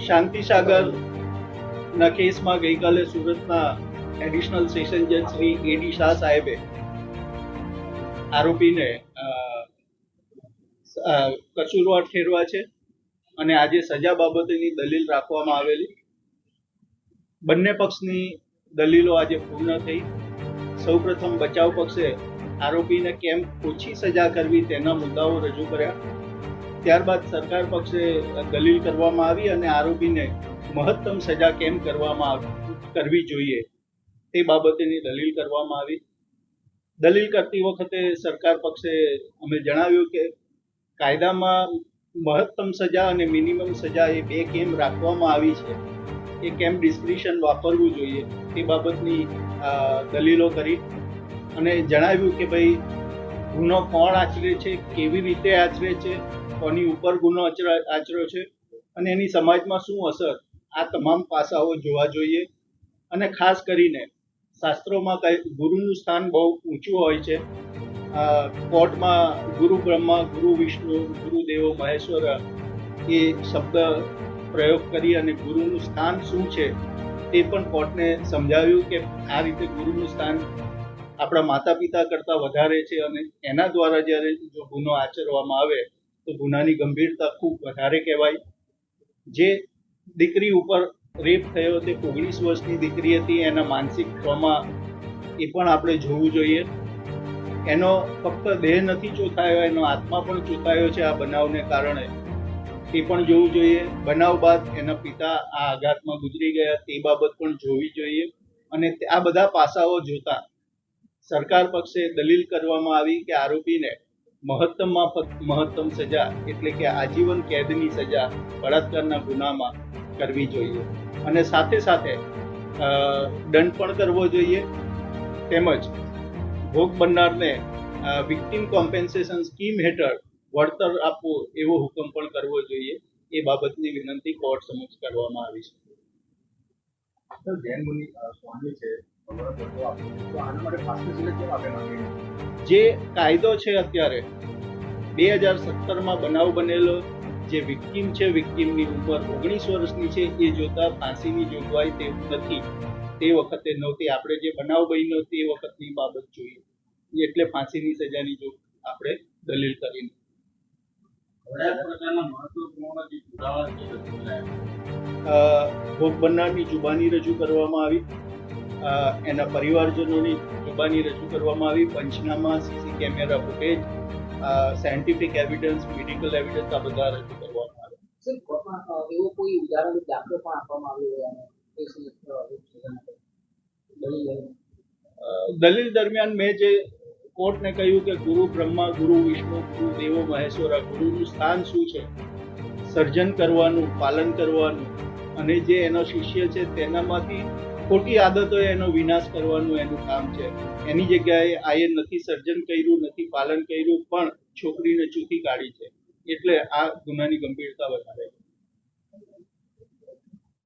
શાંતિસાગરના કેસમાં ગઈકાલે સુરતના એડિશનલ સેશન જજ શ્રી એડી શાહ સાહેબે આરોપીને કસૂરવાર ઠેરવા છે અને આજે સજા બાબતેની દલીલ રાખવામાં આવેલી. બંને પક્ષની દલીલો આજે પૂર્ણ થઈ. સૌપ્રથમ બચાવ પક્ષે આરોપીને કેમ ઓછી સજા કરવી તેના મુદ્દાઓ રજૂ કર્યા. ત્યારબાદ સરકાર પક્ષે દલીલ કરવામાં આવી અને આરોપીને મહત્તમ સજા કેમ કરવી જોઈએ તે બાબતેની દલીલ કરવામાં આવી. દલીલ કરતી વખતે સરકાર પક્ષે અમે જણાવ્યું કે કાયદામાં મહત્તમ સજા અને મિનિમમ સજા એ બે કેમ રાખવામાં આવી છે, એ કેમ ડિસ્ક્રિશન વાપરવું જોઈએ તે બાબતની દલીલો કરી અને જણાવ્યું કે ભાઈ ગુનો કોણ આચરે છે, કેવી રીતે આચરે છે, કોની ઉપર ગુનો આચર્યો છે અને એની સમાજમાં શું અસર, આ તમામ પાસાઓ જોવા જોઈએ. અને ખાસ કરીને શાસ્ત્રોમાં ગુરુનું સ્થાન બહુ ઊંચું હોય છે. કોર્ટમાં ગુરુ બ્રહ્મા, ગુરુ વિષ્ણુ, ગુરુદેવો મહેશ્વર એ શબ્દ પ્રયોગ કરી અને ગુરુનું સ્થાન શું છે તે પણ કોર્ટને સમજાવ્યું કે આ રીતે ગુરુનું સ્થાન આપણા માતા પિતા કરતાં વધારે છે અને એના દ્વારા જ્યારે જો ગુનો આચરવામાં આવે તો ગુનાની ગંભીરતા ખૂબ વધારે કહેવાય. જે દીકરી ઉપર રેપ થયો તે 19 વર્ષની દીકરી હતી, એના માનસિક ટ્રોમા એ પણ આપણે જોવું જોઈએ. એનો ફક્ત દેહ નથી ચોંટાયો, એનો આત્મા પણ ચોંટાયો છે આ બનાવને કારણે, એ પણ જોવું જોઈએ. બનાવ બાદ એના પિતા આ આઘાતમાં ગુજરી ગયા તે બાબત પણ જોવી જોઈએ. અને આ બધા પાસાઓ જોતા સરકાર પક્ષે દલીલ કરવામાં આવી કે આરોપીને મહત્તમમાં મહત્તમ સજા એટલે કે આજીવન કેદની સજા બળાત્કારના ગુનામાં કરવી જોઈએ અને સાથે સાથે દંડ પણ કરવો જોઈએ. તેમજ ભોગ બનનારને વિક્ટિમ કોમ્પેન્સેશન સ્કીમ હેઠળ વળતર આપવું એવો હુકમ પણ કરવો જોઈએ. એ બાબતની વિનંતી કોર્ટ સમક્ષ કરવામાં આવી છે. જે કાયદો છે અત્યારે 2017માં બનાવ બનેલો, જે વિક્ટિમ છે, વિક્ટિમની ઉંમર 19 વર્ષની છે, એ જોતા ફાંસીની જોગવાઈ તે નથી, તે વખતે નહોતી. આપણે જે બનાવ બન્યો તે વખતની બાબત જોઈએ એટલે ફાંસીની સજાની જો આપણે દલીલ કરીને ભોગ બનનારની જુબાની રજૂ કરવામાં આવી, એના પરિવારજનોની જુબાની રજૂ કરવામાં આવી, પંચનામા, CC camera footage, scientific evidence, medical evidence આ બધા રજૂ કરવામાં આવ્યા. એવો કોઈ ઉદાહરણ દાખલો પણ આપવામાં આવ્યો દલીલ દરમિયાન મેં જે કોર્ટને કહ્યું કે ગુરુ બ્રહ્મા, ગુરુ વિષ્ણુ, ગુરુ દેવો મહેશ્વરા, ગુરુનું સ્થાન શું છે, સર્જન કરવાનું, પાલન કરવાનું અને જે એનો શિષ્ય છે તેનામાંથી ખોટી આદતો એનો વિનાશ કરવાનું એનું કામ છે. એની જગ્યાએ આએ નથી સર્જન કર્યું, નથી પાલન કર્યું, પણ છોકરીને ચૂકી કાઢી છે, એટલે આ ગુનાની ગંભીરતા વધારે છે.